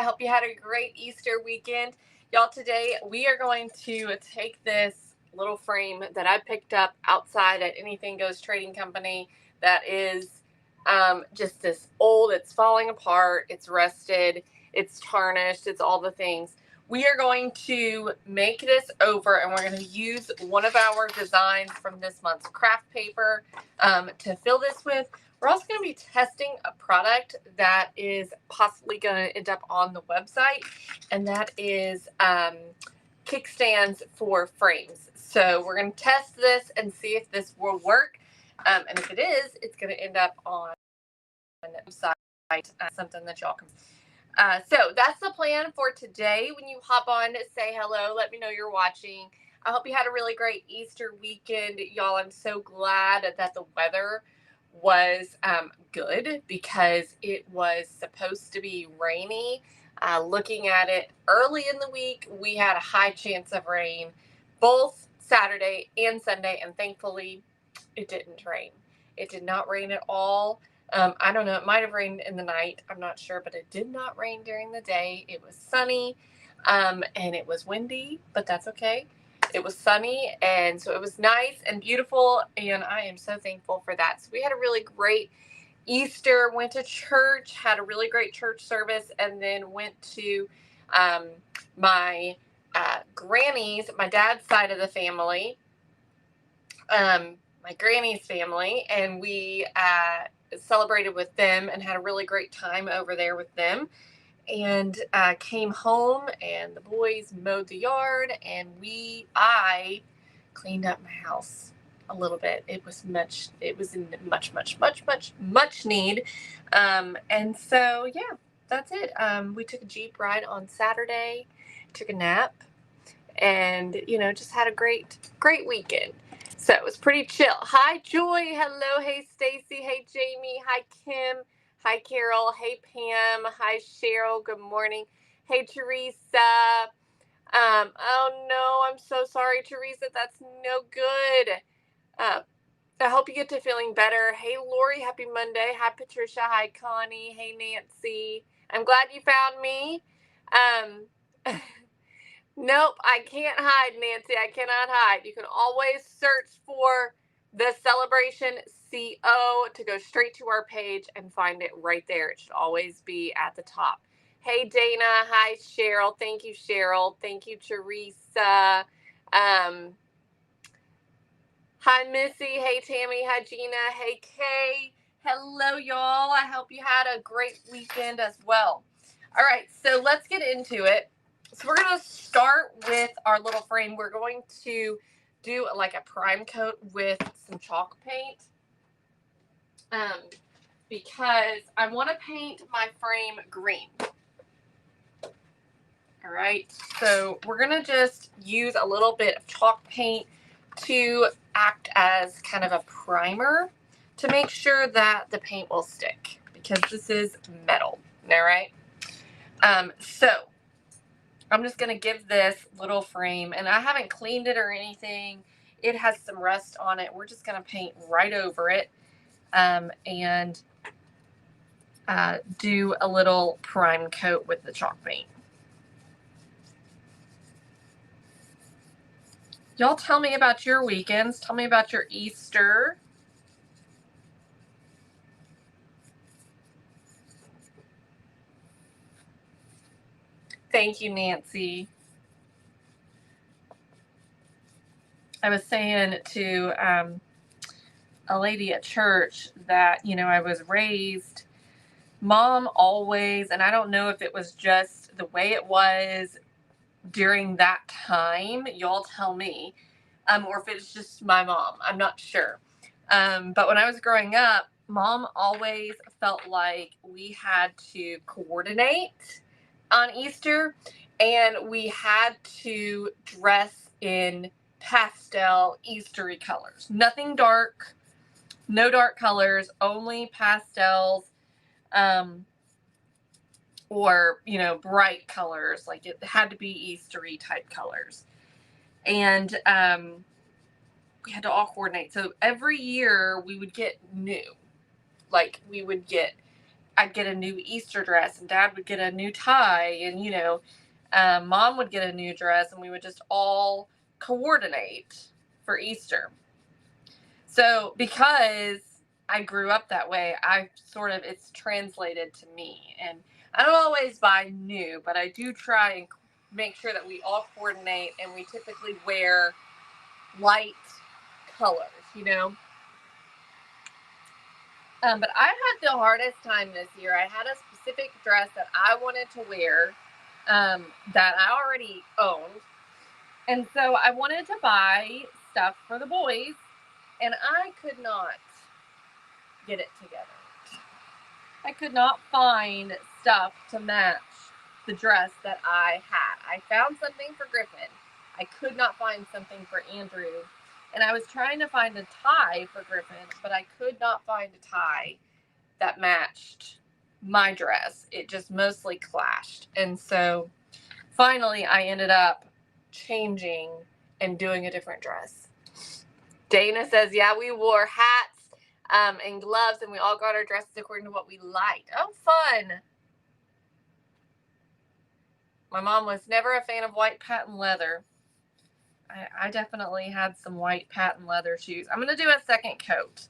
I hope you had a great Easter weekend. Y'all, today we are going to take this little frame that I picked up outside at Anything Goes Trading Company that is just this old, it's falling apart, it's rusted, it's tarnished, it's all the things. We are going to make this over, and we're going to use one of our designs from this month's craft paper to fill this with. We're also going to be testing a product that is possibly going to end up on the website, and that is kickstands for frames. So we're going to test this and see if this will work, and if it is, it's going to end up on the website, something that y'all can. So that's the plan for today. When you hop on, say hello. Let me know you're watching. I hope you had a really great Easter weekend. Y'all, I'm so glad that the weather was good, because it was supposed to be rainy. Looking at it early in the week, we had a high chance of rain both Saturday and Sunday, and thankfully it didn't rain. It did not rain at all. I don't know, it might have rained in the night, I'm not sure, but it did not rain during the day. It was sunny, and it was windy, but that's okay. It was sunny, and so it was nice and beautiful, and I am so thankful for that. So we had a really great Easter, went to church, had a really great church service, and then went to my granny's, my dad's side of the family, my granny's family, and we celebrated with them and had a really great time over there with them, and came home, and the boys mowed the yard, and I cleaned up my house a little bit. It was in much need, and so yeah, that's it. We took a Jeep ride on Saturday, took a nap, and just had a great weekend. So it was pretty chill. Hi, Joy. Hello. Hey, Stacy. Hey, Jamie. Hi, Kim. Hi, Carol. Hey, Pam. Hi, Cheryl. Good morning. Hey, Teresa. Oh no, I'm so sorry, Teresa. That's no good. I hope you get to feeling better. Hey, Lori. Happy Monday. Hi, Patricia. Hi, Connie. Hey, Nancy. I'm glad you found me. Nope, I can't hide, Nancy. I cannot hide. You can always search for the Celebration CO to go straight to our page and find it right there. It should always be at the top. Hey, Dana. Hi, Cheryl. Thank you, Cheryl. Thank you, Teresa. Hi, Missy. Hey, Tammy. Hi, Gina. Hey, Kay. Hello, y'all. I hope you had a great weekend as well. All right, so let's get into it. So we're going to start with our little frame. We're going to do like a prime coat with some chalk paint, because I want to paint my frame green. All right, so we're going to just use a little bit of chalk paint to act as kind of a primer to make sure that the paint will stick, because this is metal. All right, so I'm just going to give this little frame, and I haven't cleaned it or anything. It has some rust on it. We're just going to paint right over it, and do a little prime coat with the chalk paint. Y'all tell me about your weekends. Tell me about your Easter. Thank you, Nancy. I was saying to a lady at church that, I was raised, Mom always, and I don't know if it was just the way it was during that time, y'all tell me, or if it's just my mom, I'm not sure. But when I was growing up, Mom always felt like we had to coordinate on Easter, and we had to dress in pastel Eastery colors. Nothing dark, no dark colors, only pastels, or bright colors. Like, it had to be Eastery type colors, and we had to all coordinate. So every year we would get new, like we would get I'd get a new Easter dress, and Dad would get a new tie, and, you know, Mom would get a new dress, and we would just all coordinate for Easter. So because I grew up that way, it's translated to me. And I don't always buy new, but I do try and make sure that we all coordinate, and we typically wear light colors, you know. But I had the hardest time this year. I had a specific dress that I wanted to wear that I already owned. And so I wanted to buy stuff for the boys, and I could not get it together. I could not find stuff to match the dress that I had. I found something for Griffin. I could not find something for Andrew. And I was trying to find a tie for Griffin, but I could not find a tie that matched my dress. It just mostly clashed. And so finally I ended up changing and doing a different dress. Dana says, yeah, we wore hats and gloves, and we all got our dresses according to what we liked. Oh, fun. My mom was never a fan of white patent leather. I definitely had some white patent leather shoes. I'm going to do a second coat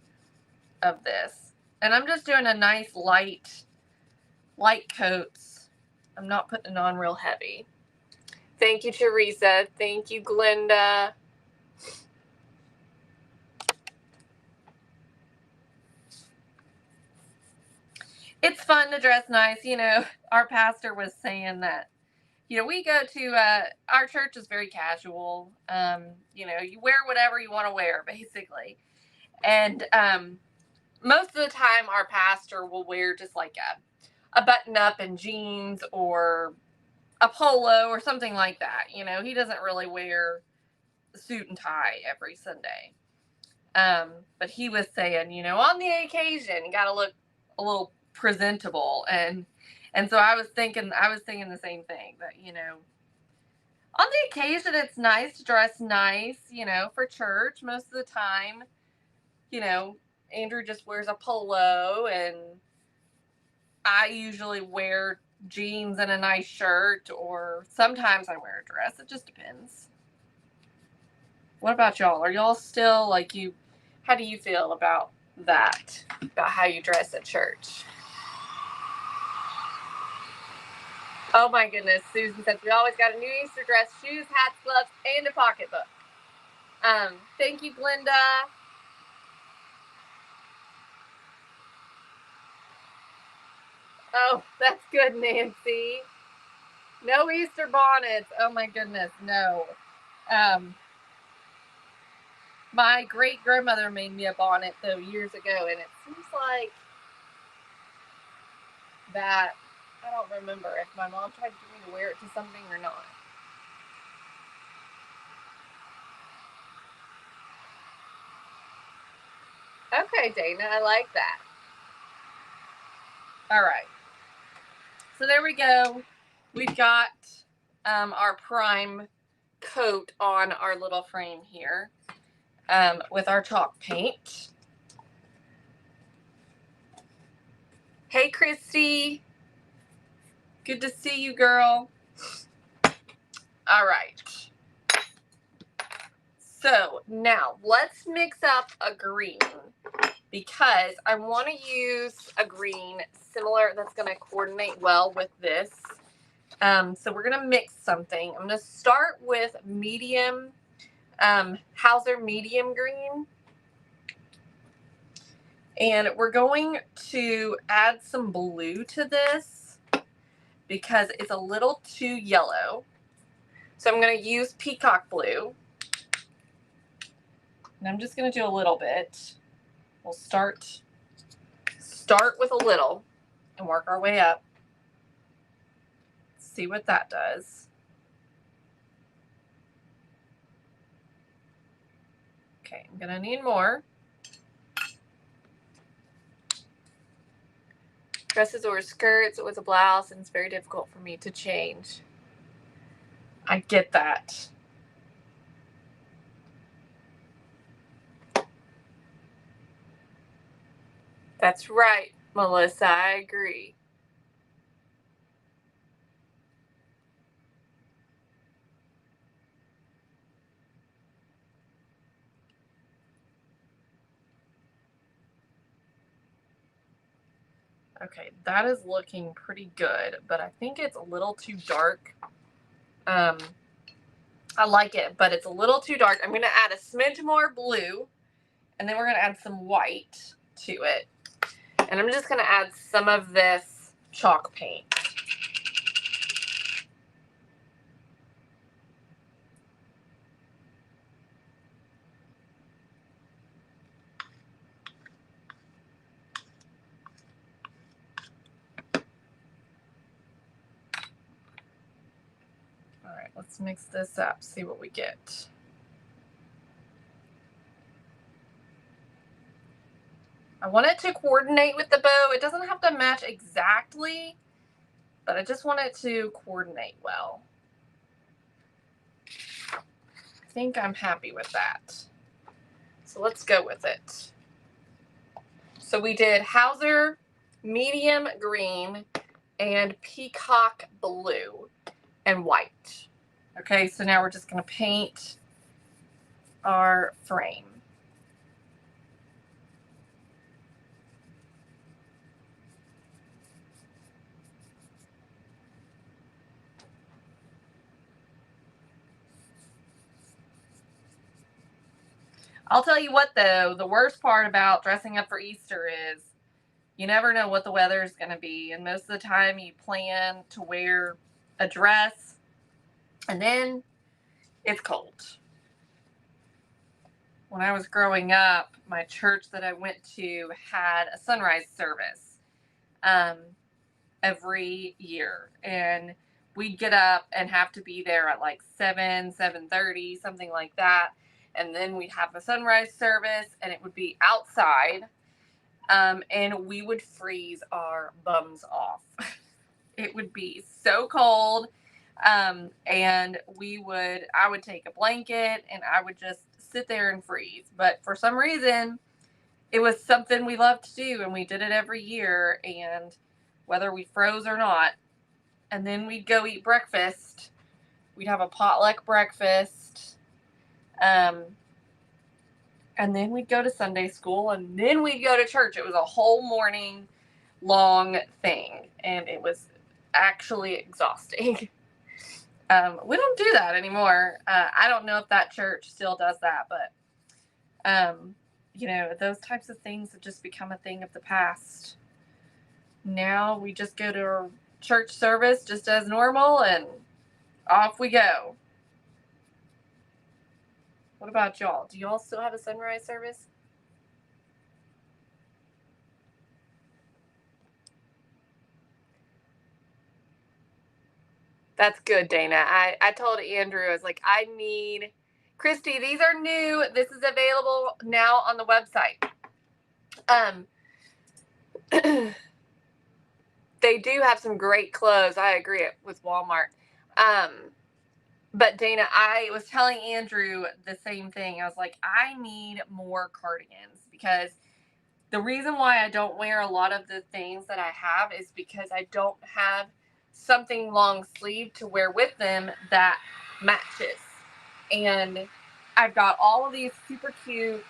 of this. And I'm just doing a nice light coats. I'm not putting it on real heavy. Thank you, Teresa. Thank you, Glenda. It's fun to dress nice. You know, our pastor was saying that, you know, we go to, our church is very casual. You know, you wear whatever you want to wear, basically. And most of the time, our pastor will wear just like a button-up and jeans, or a polo or something like that. You know, he doesn't really wear a suit and tie every Sunday. But he was saying, you know, on the occasion, you got to look a little presentable. And so I was thinking the same thing, that, you know, on the occasion, it's nice to dress nice, you know, for church. Most of the time, you know, Andrew just wears a polo, and I usually wear jeans and a nice shirt, or sometimes I wear a dress. It just depends. What about y'all? Are y'all still like you? How do you feel about that? About how you dress at church? Oh my goodness. Susan says, we always got a new Easter dress, shoes, hats, gloves, and a pocketbook. Thank you, Glenda. Oh, that's good, Nancy. No Easter bonnets. Oh my goodness, no. My great grandmother made me a bonnet though years ago, and it seems like that, I don't remember if my mom tried to get me to wear it to something or not. Okay, Dana, I like that. All right. So there we go. We've got our prime coat on our little frame here with our chalk paint. Hey, Christy. Good to see you, girl. All right. So now let's mix up a green, because I want to use a green similar that's going to coordinate well with this. So we're going to mix something. I'm going to start with medium, Hauser medium green. And we're going to add some blue to this because it's a little too yellow. So I'm going to use peacock blue. And I'm just going to do a little bit. We'll start with a little and work our way up. See what that does. Okay, I'm going to need more. Dresses or skirts with a blouse, and it's very difficult for me to change. I get that. That's right. Melissa, I agree. Okay, that is looking pretty good, but I think it's a little too dark. I like it, but it's a little too dark. I'm going to add a smidge more blue, and then we're going to add some white to it. And I'm just going to add some of this chalk paint. All right, let's mix this up, see what we get. I want it to coordinate with the bow. It doesn't have to match exactly, but I just want it to coordinate well. I think I'm happy with that. So let's go with it. So we did Hauser medium green and peacock blue and white. Okay, so now we're just going to paint our frame. I'll tell you what, though, the worst part about dressing up for Easter is you never know what the weather is going to be. And most of the time you plan to wear a dress and then it's cold. When I was growing up, my church that I went to had a sunrise service every year. And we'd get up and have to be there at like 7:30, something like that. And then we'd have a sunrise service and it would be outside. And we would freeze our bums off. It would be so cold. And I would take a blanket and I would just sit there and freeze. But for some reason, it was something we loved to do and we did it every year. And whether we froze or not, and then we'd go eat breakfast. We'd have a potluck breakfast. And then we'd go to Sunday school and then we'd go to church. It was a whole morning long thing. And it was actually exhausting. We don't do that anymore. I don't know if that church still does that, but, those types of things have just become a thing of the past. Now we just go to a church service just as normal and off we go. What about y'all? Do y'all still have a sunrise service? That's good, Dana. I told Andrew, I was like, I need Christy, these are new. This is available now on the website. They do have some great clothes. I agree with Walmart. But Dana, I was telling Andrew the same thing. I was like, I need more cardigans because the reason why I don't wear a lot of the things that I have is because I don't have something long sleeve to wear with them that matches. And I've got all of these super cute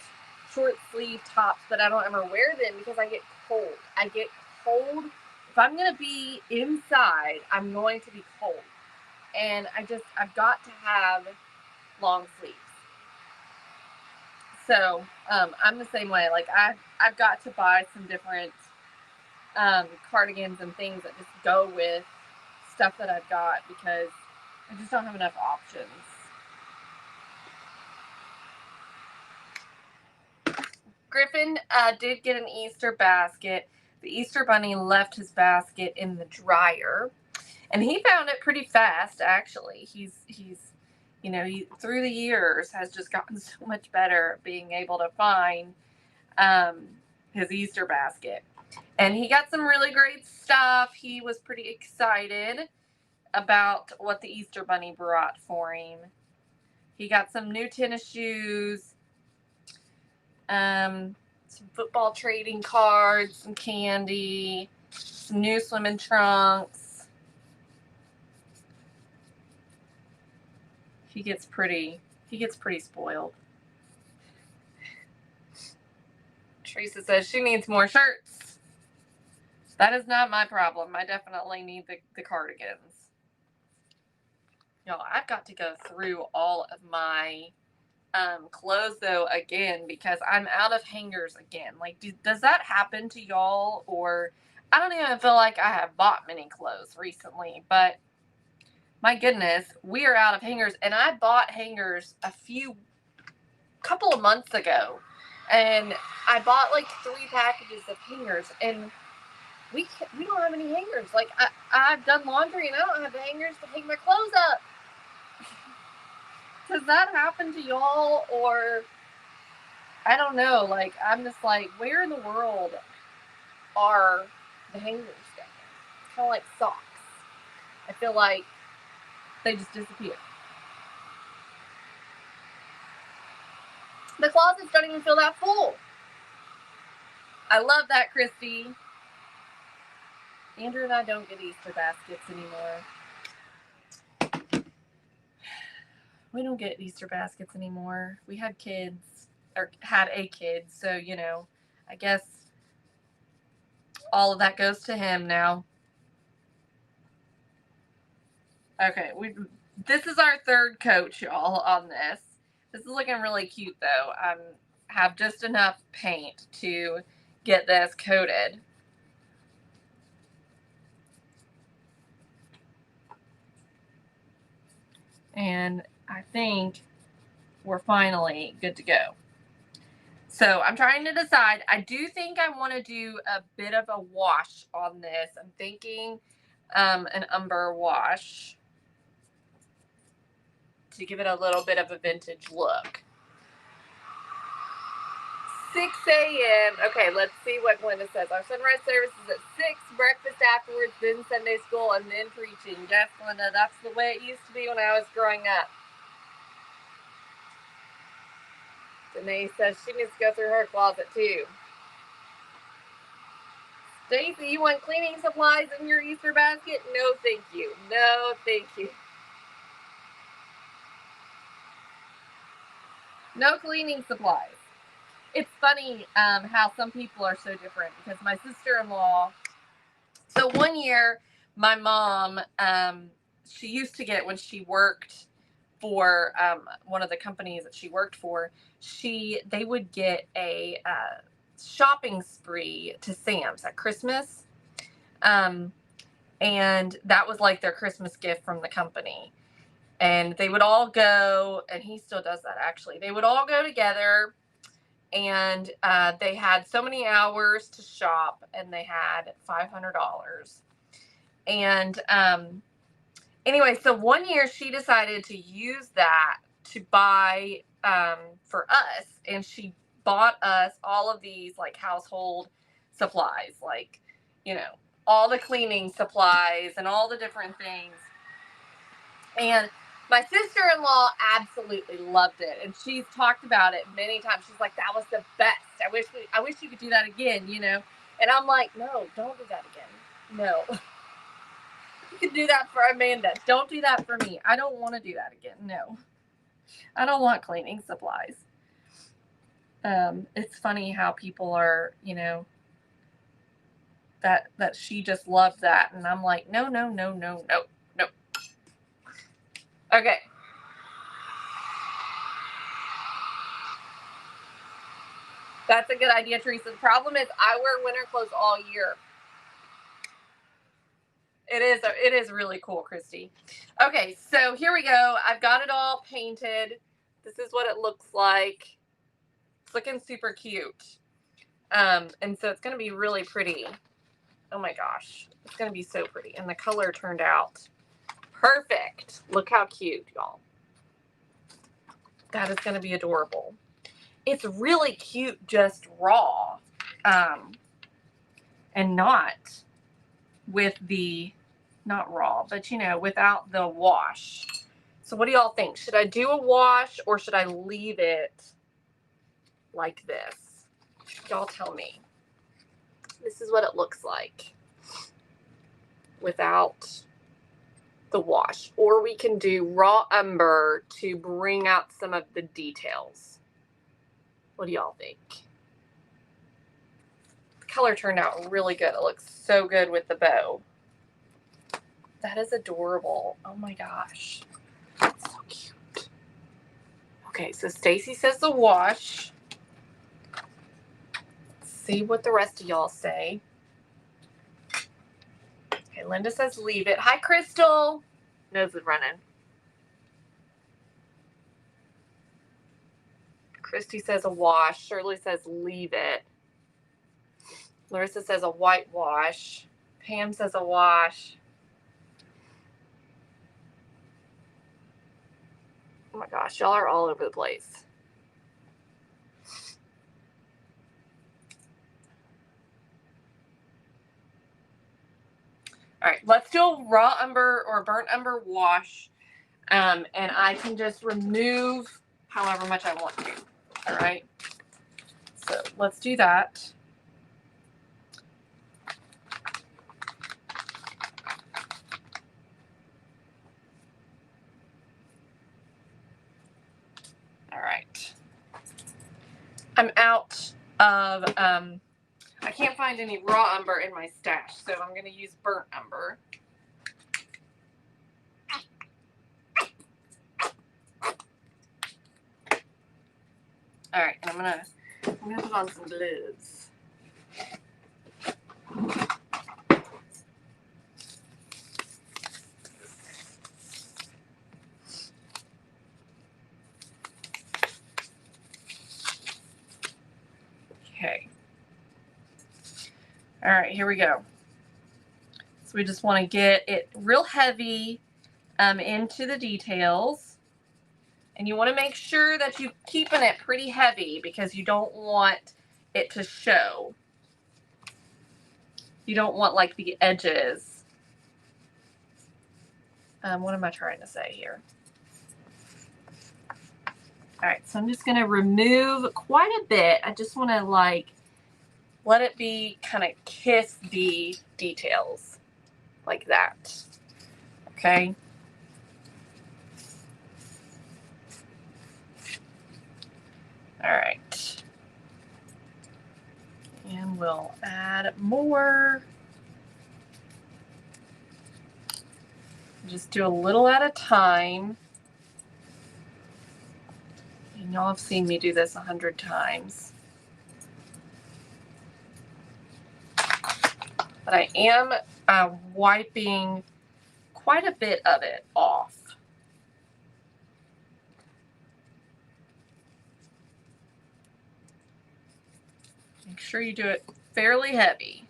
short sleeve tops, but I don't ever wear them because I get cold. I get cold. If I'm going to be inside, I'm going to be cold. And I've got to have long sleeves. So I'm the same way. Like I've got to buy some different cardigans and things that just go with stuff that I've got because I just don't have enough options. Griffin did get an Easter basket. The Easter bunny left his basket in the dryer, and he found it pretty fast. Actually, he's he through the years has just gotten so much better at being able to find his Easter basket, and he got some really great stuff. He was pretty excited about what the Easter bunny brought for him. He got some new tennis shoes, some football trading cards, some candy, some new swimming trunks. He gets pretty spoiled. Teresa says she needs more shirts. That is not my problem. I definitely need the cardigans. Y'all, I've got to go through all of my clothes though again because I'm out of hangers again. Like, does that happen to y'all? Or I don't even feel like I have bought many clothes recently, but my goodness, we are out of hangers. And I bought hangers couple of months ago, and I bought like 3 packages of hangers, and we don't have any hangers. Like, I've done laundry and I don't have the hangers to hang my clothes up. Does that happen to y'all? Or I don't know. Like, I'm just like, where in the world are the hangers going? It's kind of like socks. I feel like they just disappear. The closets don't even feel that full. I love that, Christy. Andrew and I don't get Easter baskets anymore. We don't get Easter baskets anymore. We had kids, or had a kid, so, you know, I guess all of that goes to him now. Okay, this is our 3rd coat, y'all, on this. This is looking really cute, though. I have just enough paint to get this coated. And I think we're finally good to go. So I'm trying to decide. I do think I want to do a bit of a wash on this. I'm thinking an umber wash to give it a little bit of a vintage look. 6 a.m. Okay, let's see what Glenda says. Our sunrise service is at 6, breakfast afterwards, then Sunday school, and then preaching. Yes, Glenda, that's the way it used to be when I was growing up. Danae says she needs to go through her closet too. Stacy, you want cleaning supplies in your Easter basket? No, thank you. No, thank you. No cleaning supplies. It's funny how some people are so different, because my sister-in-law, so one year my mom, she used to get, when she worked for one of the companies that she worked for, they would get a shopping spree to Sam's at Christmas, and that was like their Christmas gift from the company. And they would all go, and he still does that actually. They would all go together, and they had so many hours to shop, and they had $500. And anyway, so one year she decided to use that to buy for us, and she bought us all of these like household supplies, like, you know, all the cleaning supplies and all the different things. And my sister-in-law absolutely loved it, and she's talked about it many times. She's like, that was the best. I wish you could do that again, you know. And I'm like, no, don't do that again. No. You can do that for Amanda. Don't do that for me. I don't want to do that again. No. I don't want cleaning supplies. It's funny how people are, you know, that she just loved that, and I'm like, no. Okay. That's a good idea, Teresa. The problem is I wear winter clothes all year. It is really cool, Christy. Okay, so here we go. I've got it all painted. This is what it looks like. It's looking super cute. And so it's going to be really pretty. Oh my gosh. It's going to be so pretty. And the color turned out perfect. Look how cute, y'all. That is going to be adorable. It's really cute just raw. And not with the, not raw, but you know, without the wash. So what do y'all think? Should I do a wash or should I leave it like this? Y'all tell me. This is what it looks like without the wash. Or we can do raw umber to bring out some of the details. What do y'all think? The color turned out really good. It looks so good with the bow. That is adorable. Oh my gosh. That's so cute. Okay, so Stacy says the wash. Let's see what the rest of y'all say. Okay, Linda says leave it. Hi, Crystal. Nose is running. Christy says a wash. Shirley says leave it. Larissa says a whitewash. Pam says a wash. Oh my gosh, y'all are all over the place. All right, let's do a raw umber or burnt umber wash. And I can just remove however much I want to. All right, so let's do that. All right. I'm out of, I can't find any raw umber in my stash, so I'm going to use burnt umber. All right, and I'm gonna put on some gloves. Okay. All right, here we go. So we just want to get it real heavy into the details. And you want to make sure that you're keeping it pretty heavy because you don't want it to show. You don't want like the edges. What am I trying to say here? All right, so I'm just going to remove quite a bit. I just want to like let it be kind of kiss the details like that. Okay. All right. And we'll add more. Just do a little at a time. And y'all have seen me do this 100 times. But I am wiping quite a bit of it off. Make sure you do it fairly heavy.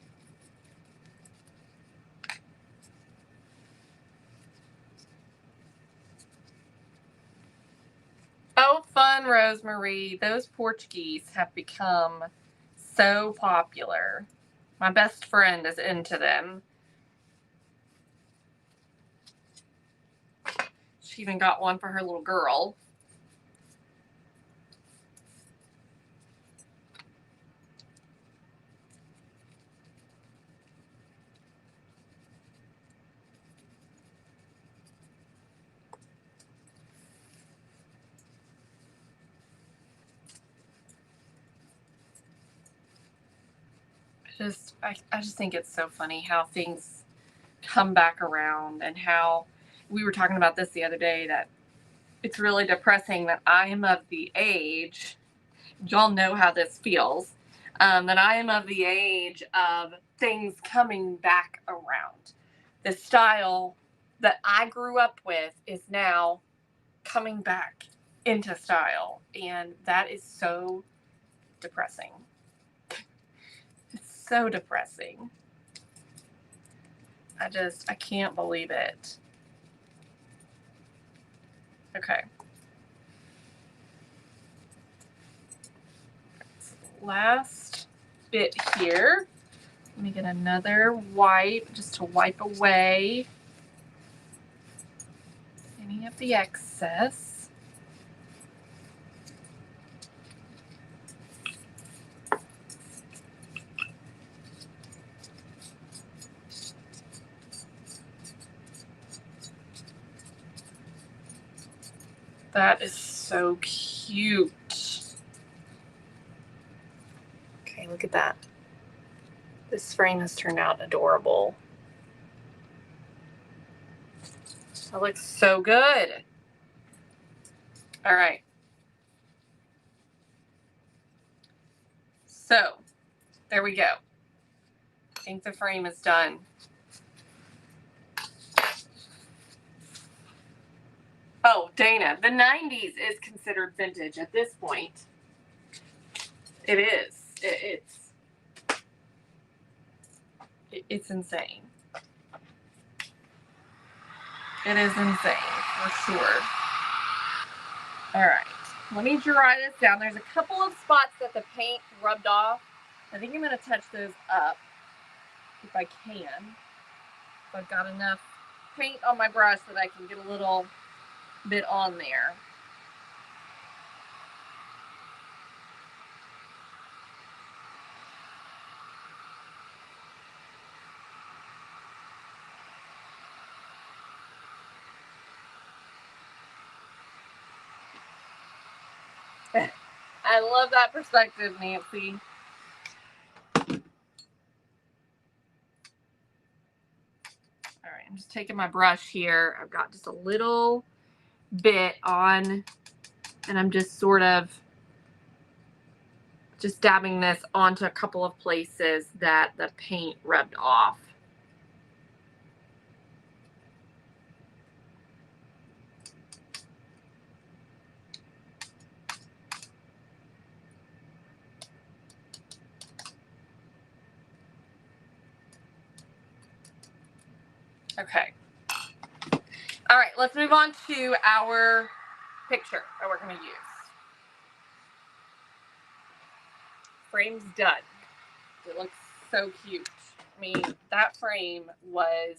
Oh, fun, Rosemary. Those Portuguese have become so popular. My best friend is into them. She even got one for her little girl. I just think it's so funny how things come back around, and how we were talking about this the other day, that it's really depressing that I am of the age, y'all know how this feels, that I am of the age of things coming back around. The style that I grew up with is now coming back into style, and that is so depressing. It's so depressing. I can't believe it. Okay. Last bit here. Let me get another wipe just to wipe away any of the excess. That is so cute. Okay, look at that. This frame has turned out adorable. That looks so good. All right. So, there we go. I think the frame is done. Oh, Dana, the 90s is considered vintage at this point. It is. It's insane. It is insane, for sure. All right. Let me dry this down. There's a couple of spots that the paint rubbed off. I think I'm going to touch those up if I can. So I've got enough paint on my brush that I can get a little bit on there. I love that perspective, Nancy. All right, I'm just taking my brush here. I've got just a little bit on, and I'm just sort of just dabbing this onto a couple of places that the paint rubbed off. Okay. All right, let's move on to our picture that we're going to use. Frame's done. It looks so cute. I mean, that frame was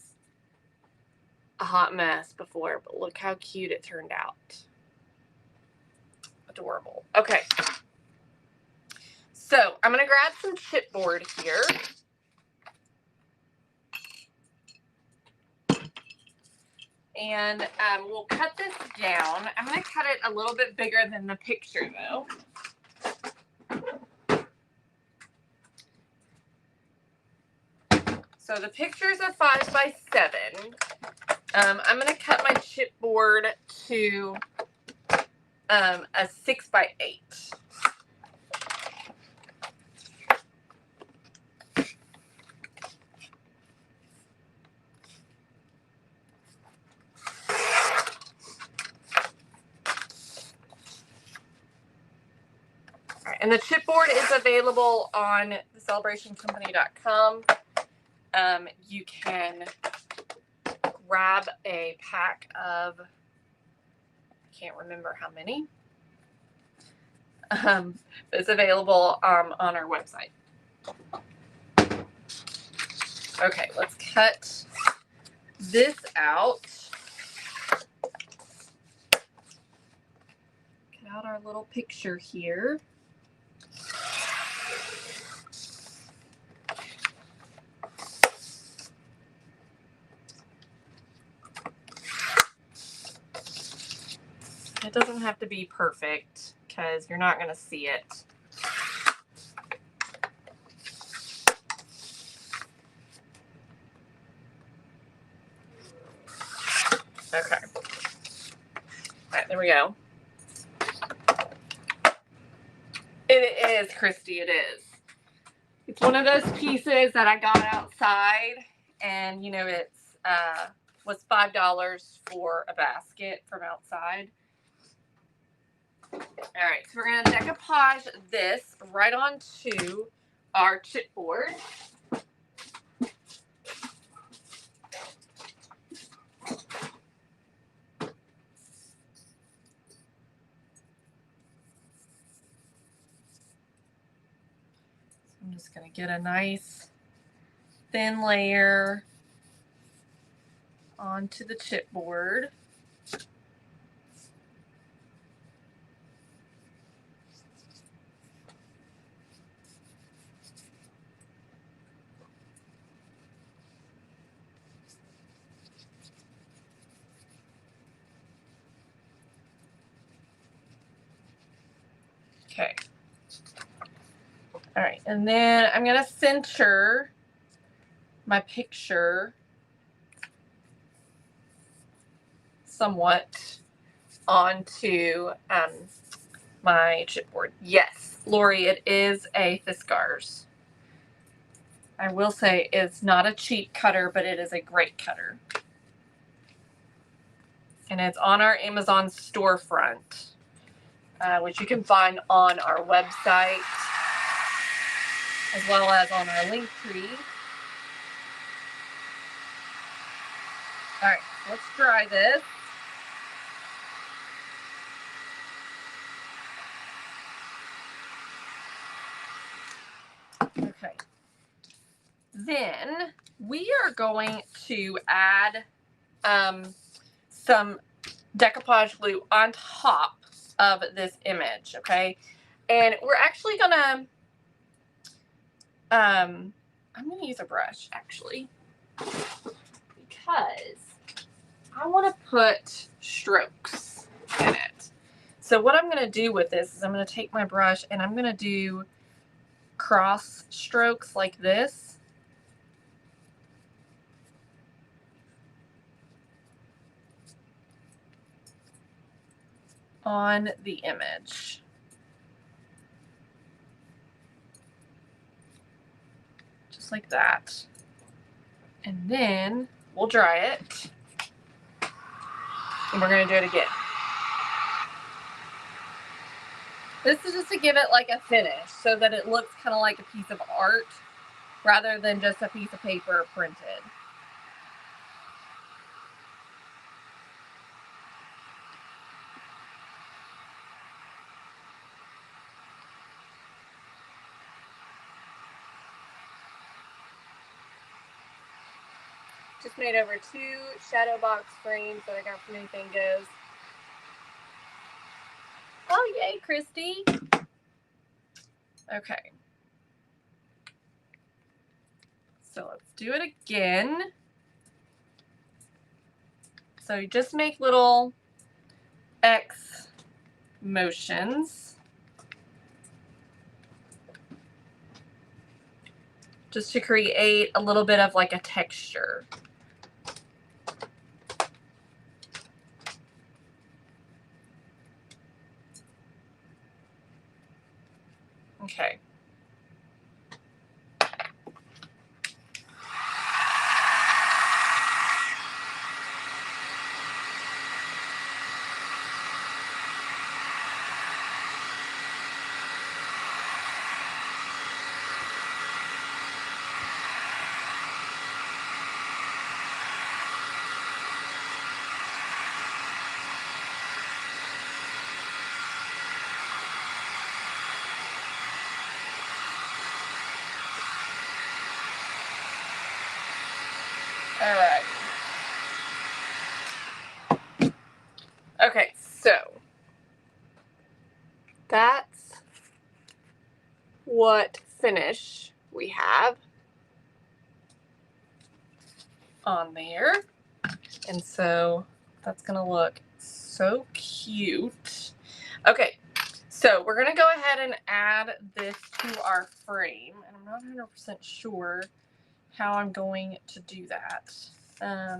a hot mess before, but look how cute it turned out. Adorable. Okay. So I'm going to grab some chipboard here. And we'll cut this down. I'm going to cut it a little bit bigger than the picture, though. So the picture's a 5x7. I'm going to cut my chipboard to a 6x8. And the chipboard is available on thecelebrationcompany.com. You can grab a pack of, I can't remember how many. It's available on our website. Okay, let's cut this out. Cut out our little picture here. It doesn't have to be perfect because you're not going to see it. Okay. All right, there we go. It is, Christy, it is. It's one of those pieces that I got outside, and, you know, it's was $5 for a basket from outside. All right, so we're going to decoupage this right onto our chipboard. I'm just going to get a nice thin layer onto the chipboard. Okay. All right, and then I'm going to center my picture somewhat onto my chipboard. Yes, Lori, it is a Fiskars. I will say it's not a cheap cutter, but it is a great cutter. And it's on our Amazon storefront, which you can find on our website, as well as on our link tree. All right, let's try this. Okay. Then we are going to add some decoupage glue on top of this image, okay? And we're actually gonna, I'm gonna use a brush actually, because I wanna put strokes in it. So what I'm gonna do with this is I'm gonna take my brush and I'm gonna do cross strokes like this. On the image. Just like that. And then we'll dry it. And we're going to do it again. This is just to give it like a finish so that it looks kind of like a piece of art rather than just a piece of paper printed. Just made over 2 shadow box frames that I got from Anything Goes. Oh, yay, Christy. Okay. So let's do it again. So you just make little X motions. Just to create a little bit of like a texture. Okay. All right. Okay, so that's what finish we have on there. And so that's going to look so cute. Okay, so we're going to go ahead and add this to our frame. And I'm not 100% sure how I'm going to do that. I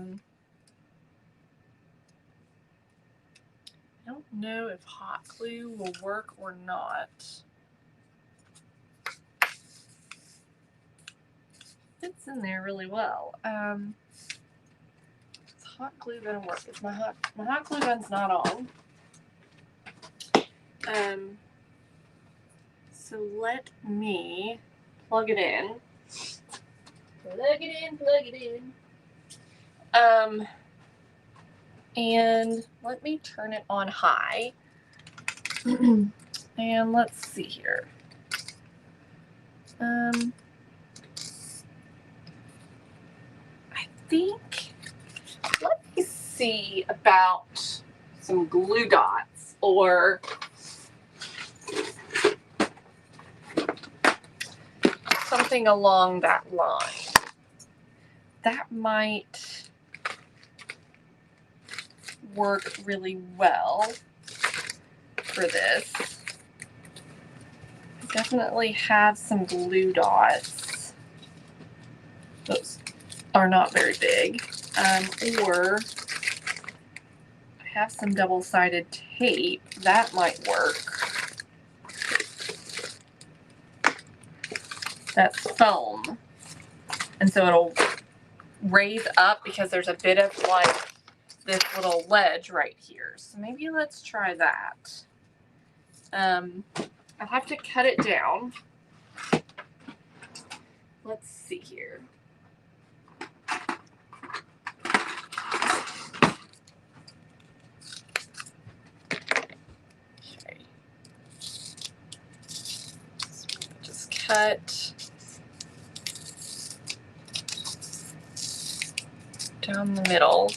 don't know if hot glue will work or not. Fits in there really well. Is hot glue gonna work? Is my hot glue gun's not on. So let me plug it in. Plug it in. And let me turn it on high. And let's see here. I think, let me see about some glue dots or something along that line. That might work really well for this. definitely have some glue dots. Those are not very big. Or I have some double-sided tape. That might work. That's foam. And so it'll raise up because there's a bit of like this little ledge right here. So maybe let's try that. I'll have to cut it down. Let's see here. Okay. Just cut down the middle.